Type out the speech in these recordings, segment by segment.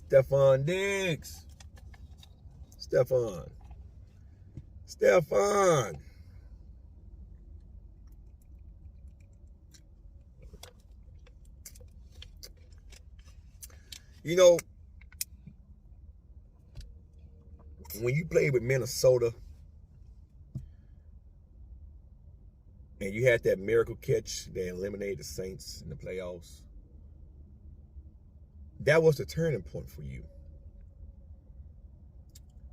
Stefon Diggs. Stefon. You know, when you played with Minnesota and you had that miracle catch that eliminated the Saints in the playoffs, that was the turning point for you.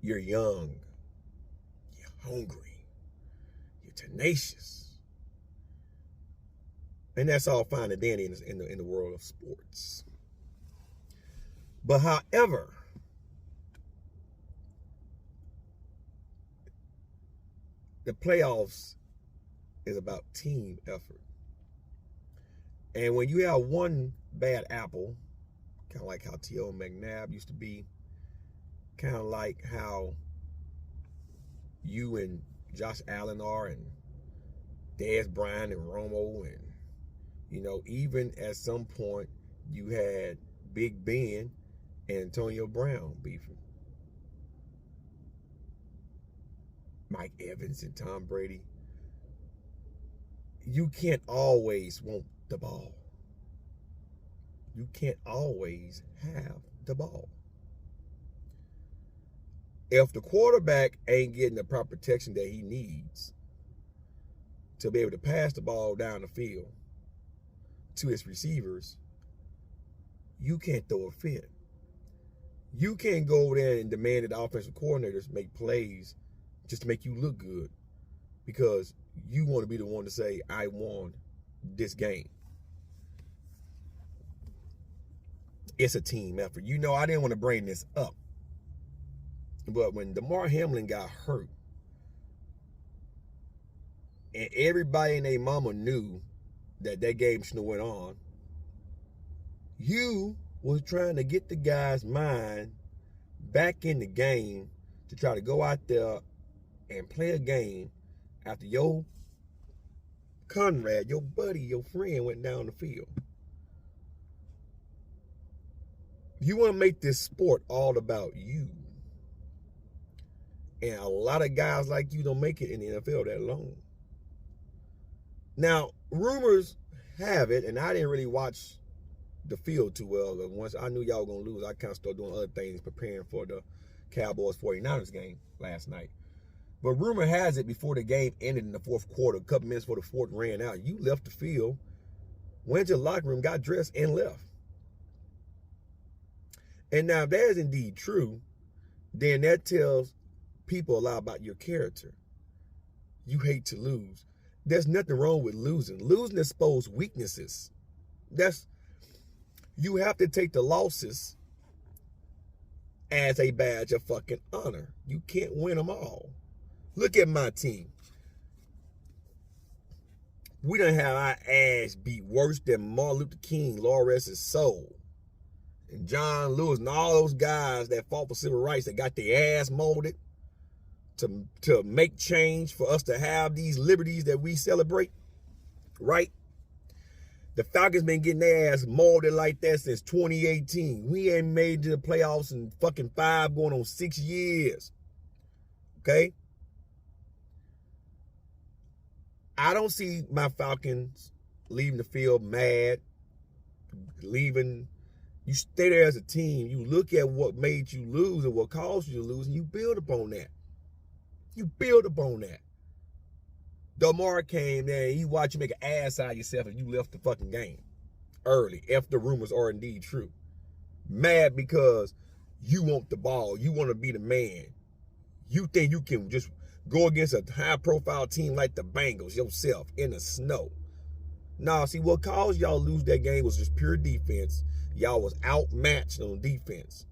You're young, you're hungry, you're tenacious. And that's all fine and dandy in the world of sports. But however, the playoffs is about team effort. And when you have one bad apple, kind of like how T.O. McNabb used to be, kind of like how you and Josh Allen are, and Dez Bryant and Romo, and, you know, even at some point you had Big Ben and Antonio Brown beefing. Mike Evans and Tom Brady. You can't always want the ball. You can't always have the ball. If the quarterback ain't getting the proper protection that he needs to be able to pass the ball down the field to his receivers, you can't throw a fit. You can't go over there and demand that the offensive coordinators make plays just to make you look good, because you want to be the one to say, I won this game. It's a team effort. You know, I didn't want to bring this up, but when Damar Hamlin got hurt, and everybody and their mama knew that game shouldn't have went on, you was trying to get the guy's mind back in the game to try to go out there and play a game after your Conrad, your buddy, your friend went down the field. You want to make this sport all about you. And a lot of guys like you don't make it in the NFL that long. Now, rumors have it, and I didn't really watch the field too well. Once I knew y'all were going to lose, I kind of started doing other things, preparing for the Cowboys 49ers game last night. But rumor has it, before the game ended in the fourth quarter, a couple minutes before the fourth ran out, you left the field, went to the locker room, got dressed, and left. And now, if that is indeed true, then that tells people a lot about your character. You hate to lose. There's nothing wrong with losing. Losing exposes weaknesses. You have to take the losses as a badge of fucking honor. You can't win them all. Look at my team. We done have our ass beat worse than Martin Luther King, Lord rest his soul, and John Lewis, and all those guys that fought for civil rights, that got their ass molded to make change for us to have these liberties that we celebrate, right? The Falcons been getting their ass molded like that since 2018. We ain't made it to the playoffs in fucking 5 going on 6 years. Okay? I don't see my Falcons leaving the field mad, leaving. You stay there as a team. You look at what made you lose and what caused you to lose, and you build upon that. You build upon that. Damar came there and he watched you make an ass out of yourself and you left the fucking game early, if the rumors are indeed true. Mad because you want the ball. You want to be the man. You think you can just go against a high-profile team like the Bengals yourself in the snow. Nah, see, what caused y'all to lose that game was just pure defense. Y'all was outmatched on defense.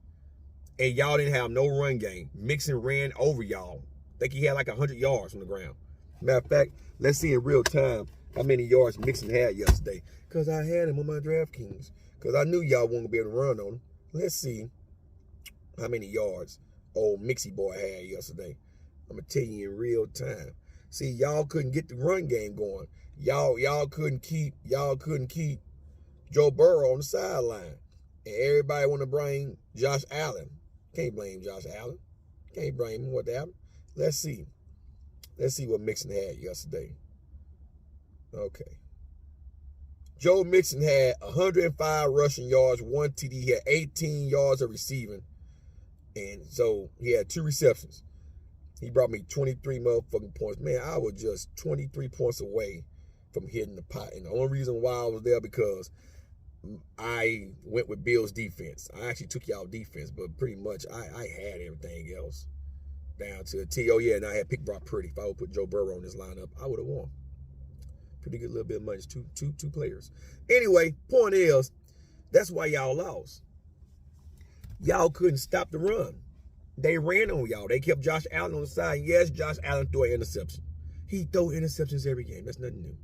And y'all didn't have no run game. Mixon ran over y'all. I think he had like 100 yards from the ground. Matter of fact, let's see in real time how many yards Mixon had yesterday. Because I had him on my DraftKings. Because I knew y'all weren't going to be able to run on him. Let's see how many yards old Mixie boy had yesterday. I'm going to tell you in real time. See, y'all couldn't get the run game going. Y'all couldn't keep Joe Burrow on the sideline. And everybody want to blame Josh Allen. Can't blame Josh Allen. Can't blame him. What happened? Let's see. Let's see what Mixon had yesterday. Okay. Joe Mixon had 105 rushing yards, 1 TD. He had 18 yards of receiving. And so he had 2 receptions. He brought me 23 motherfucking points. Man, I was just 23 points away from hitting the pot. And the only reason why I was there because I went with Bill's defense. I actually took y'all defense, but pretty much I had everything else down to a T. Oh, yeah, and I had picked Brock Purdy. If I would put Joe Burrow in this lineup, I would have won. Pretty good little bit of money. It's two players. Anyway, point is, that's why y'all lost. Y'all couldn't stop the run. They ran on y'all. They kept Josh Allen on the side. Yes, Josh Allen threw an interception. He throw interceptions every game. That's nothing new.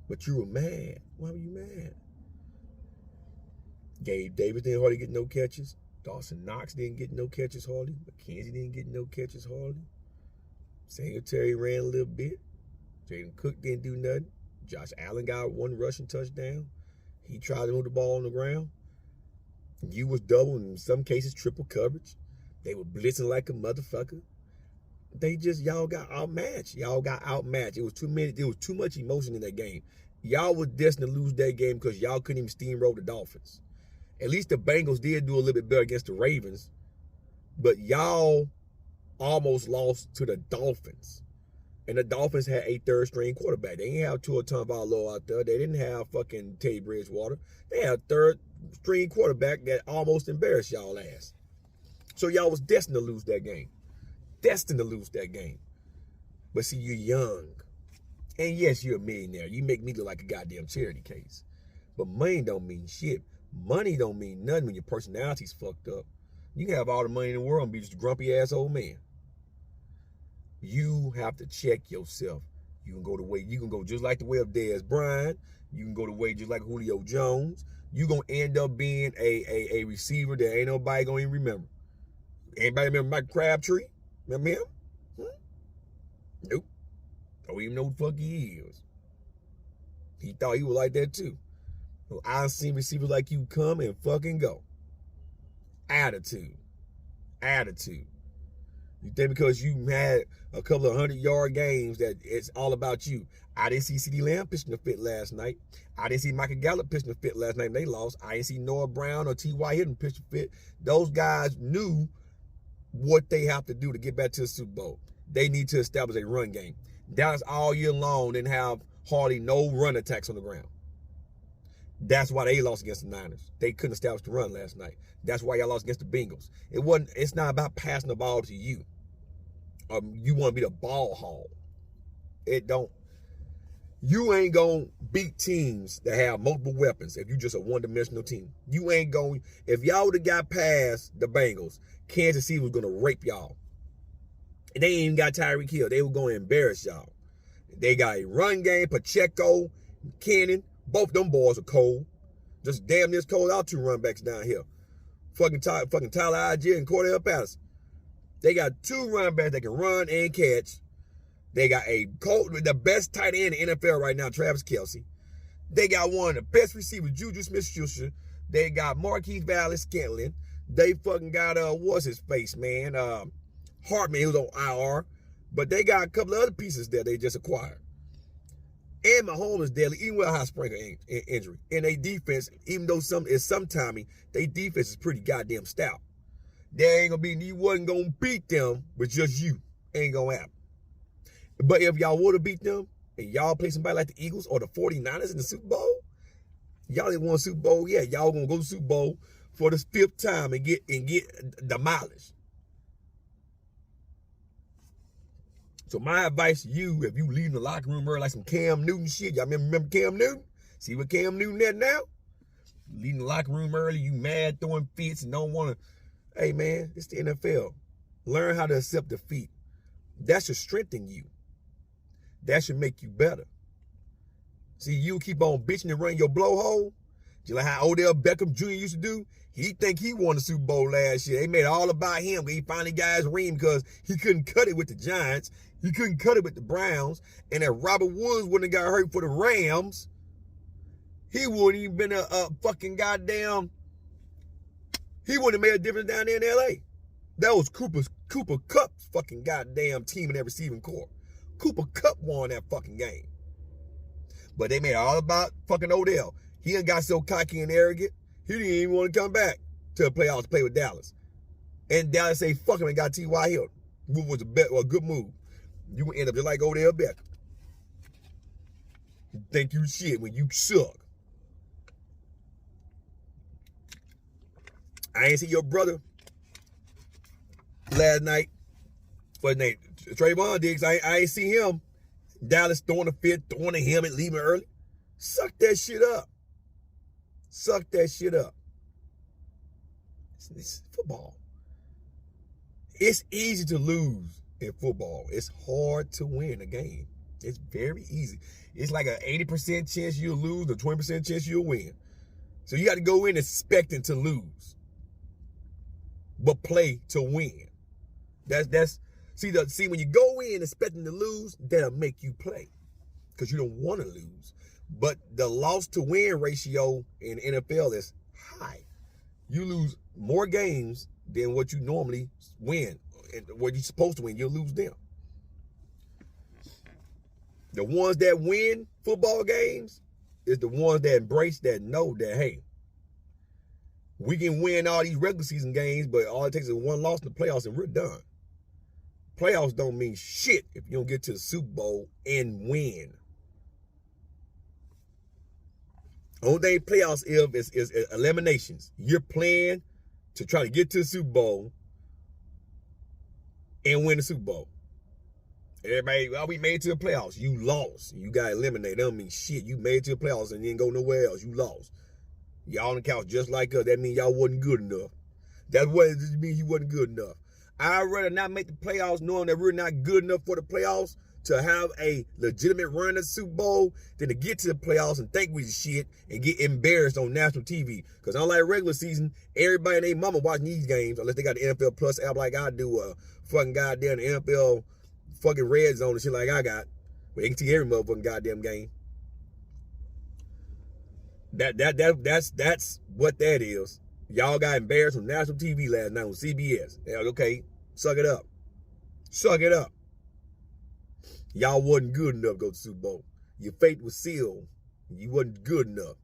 But you were mad. Why were you mad? Gabe Davis didn't hardly get no catches. Dawson Knox didn't get no catches hardly. McKenzie didn't get no catches hardly. Singletary ran a little bit. Jaden Cook didn't do nothing. Josh Allen got 1 rushing touchdown. He tried to move the ball on the ground. You was double, in some cases triple coverage. They were blitzing like a motherfucker. Y'all got outmatched. Y'all got outmatched. It was too much emotion in that game. Y'all was destined to lose that game because y'all couldn't even steamroll the Dolphins. At least the Bengals did do a little bit better against the Ravens. But y'all almost lost to the Dolphins. And the Dolphins had a 3rd-string quarterback. They didn't have Tua Tagovailoa out there. They didn't have fucking Teddy Bridgewater. They had a 3rd-string quarterback that almost embarrassed y'all ass. So y'all was destined to lose that game. Destined to lose that game. But see, you're young. And yes, you're a millionaire. You make me look like a goddamn charity case. But money don't mean shit. Money don't mean nothing when your personality's fucked up. You can have all the money in the world and be just a grumpy ass old man. You have to check yourself. You can go just like the way of Dez Bryant. You can go the way just like Julio Jones. You're going to end up being a receiver that ain't nobody going to even remember. Anybody remember Mike Crabtree? Remember him? Nope. Don't even know who the fuck he is. He thought he was like that too. So I've seen receivers like you come and fucking go. Attitude. You think because you had a couple of 100-yard games that it's all about you. I didn't see CeeDee Lamb pitching a fit last night. I didn't see Michael Gallup pitching a fit last night and they lost. I didn't see Noah Brown or T.Y. Hilton pitch a fit. Those guys knew what they have to do to get back to the Super Bowl. They need to establish a run game. Dallas all year long didn't have hardly no run attacks on the ground. That's why they lost against the Niners. They couldn't establish the run last night. That's why y'all lost against the Bengals. It's not about passing the ball to you. You want to be the ball hog. You ain't going to beat teams that have multiple weapons if you just a one-dimensional team. You ain't going, if y'all would have got past the Bengals, Kansas City was going to rape y'all. And they ain't even got Tyreek Hill. They were going to embarrass y'all. They got a run game, Pacheco, Cannon. Both them boys are cold. Just damn near as cold out 2 running backs down here. Fucking Tyler Algier and Cordell Patterson. They got 2 running backs that can run and catch. They got the best tight end in the NFL right now, Travis Kelce. They got one of the best receivers, Juju Smith-Schuster. They got Marquise Valdes-Scantling. They fucking got, what's his face, man? Hartman, he was on IR. But they got a couple of other pieces that they just acquired. And Mahomes is deadly, even with a high sprinkle injury. And they defense, even though sometimes they defense is pretty goddamn stout. You wasn't going to beat them with just you. Ain't going to happen. But if y'all would have beat them, and y'all play somebody like the Eagles or the 49ers in the Super Bowl, y'all didn't want a Super Bowl yet. Y'all going to go to the Super Bowl for the 5th time and get demolished. So my advice to you, if you leave the locker room early like some Cam Newton shit, y'all remember Cam Newton? See what Cam Newton at now? Leaving the locker room early, you mad, throwing fits, and don't want to. Hey man, it's the NFL. Learn how to accept defeat. That should strengthen you. That should make you better. See, you keep on bitching and running your blowhole, just like how Odell Beckham Jr. used to do. He think he won the Super Bowl last year. They made it all about him. He finally got his ring because he couldn't cut it with the Giants. He couldn't cut it with the Browns. And if Robert Woods wouldn't have got hurt for the Rams, he wouldn't even been a fucking goddamn. He wouldn't have made a difference down there in L.A. That was Cooper Kupp's fucking goddamn team in that receiving corps. Cooper Kupp won that fucking game. But they made it all about fucking Odell. He done got so cocky and arrogant, he didn't even want to come back to the playoffs to play with Dallas. And Dallas say, fuck him, and got T.Y. Hill. Which was a good move. You would end up just like Odell Beckham. You think you shit when you suck. I ain't see your brother last night. What's his name? Trayvon Diggs. I ain't see him. Dallas throwing a fit, throwing a helmet, leaving early. Suck that shit up. Suck that shit up. It's football. It's easy to lose in football. It's hard to win a game. It's very easy. It's like an 80% chance you'll lose, a 20% chance you'll win. So you got to go in expecting to lose, but play to win. See when you go in expecting to lose, that'll make you play because you don't want to lose. But the loss to win ratio in NFL is high. You lose more games than what you normally win. And what you're supposed to win, you'll lose them. The ones that win football games is the ones that embrace that, know that, hey, we can win all these regular season games, but all it takes is one loss in the playoffs and we're done. Playoffs don't mean shit if you don't get to the Super Bowl and win. Only thing playoffs is eliminations. You're playing to try to get to the Super Bowl and win the Super Bowl. Everybody, well, we made it to the playoffs. You lost. You got eliminated. That don't mean shit. You made it to the playoffs and you didn't go nowhere else. You lost. Y'all on the couch just like us. That means y'all wasn't good enough. That's what it means you wasn't good enough. I'd rather not make the playoffs knowing that we're not good enough for the playoffs to have a legitimate run at the Super Bowl than to get to the playoffs and think we shit and get embarrassed on national TV. Because unlike regular season, everybody and their mama watching these games, unless they got the NFL Plus app like I do, fucking goddamn NFL fucking red zone and shit like I got, where they can see every motherfucking goddamn game. That's what that is. Y'all got embarrassed on national TV last night on CBS. They're like, okay, suck it up. Suck it up. Y'all wasn't good enough to go to the Super Bowl. Your fate was sealed. You wasn't good enough.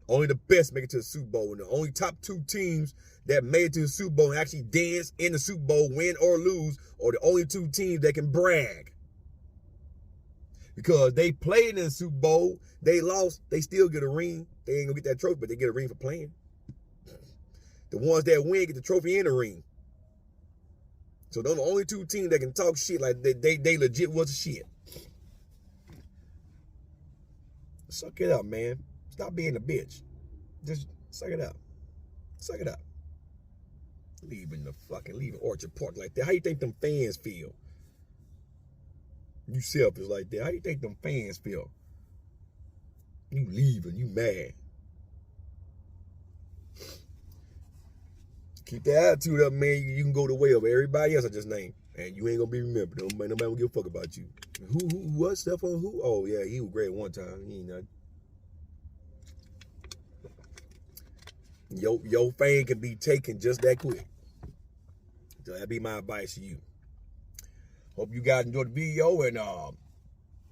Only the best make it to the Super Bowl. And the only top two teams that made it to the Super Bowl and actually dance in the Super Bowl, win or lose, are the only two teams that can brag. Because they played in the Super Bowl, they lost, they still get a ring. They ain't gonna get that trophy, but they get a ring for playing. The ones that win get the trophy and the ring. So those are the only two teams that can talk shit like they legit was shit. Suck it up, man. Stop being a bitch. Just suck it up. Suck it up. Leaving Orchard Park like that. How you think them fans feel? You selfish like that. How you think them fans feel? You leaving, you mad. Keep that attitude up, man. You can go the way of everybody else I just named. And you ain't gonna be remembered. Nobody will give a fuck about you. Who what? Stefon who? Oh yeah, he was great one time. He ain't nothing. Your fame can be taken just that quick. So that'd be my advice to you. Hope you guys enjoyed the video and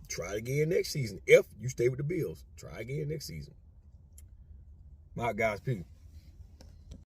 try again next season. If you stay with the Bills, try again next season. My guys, peace.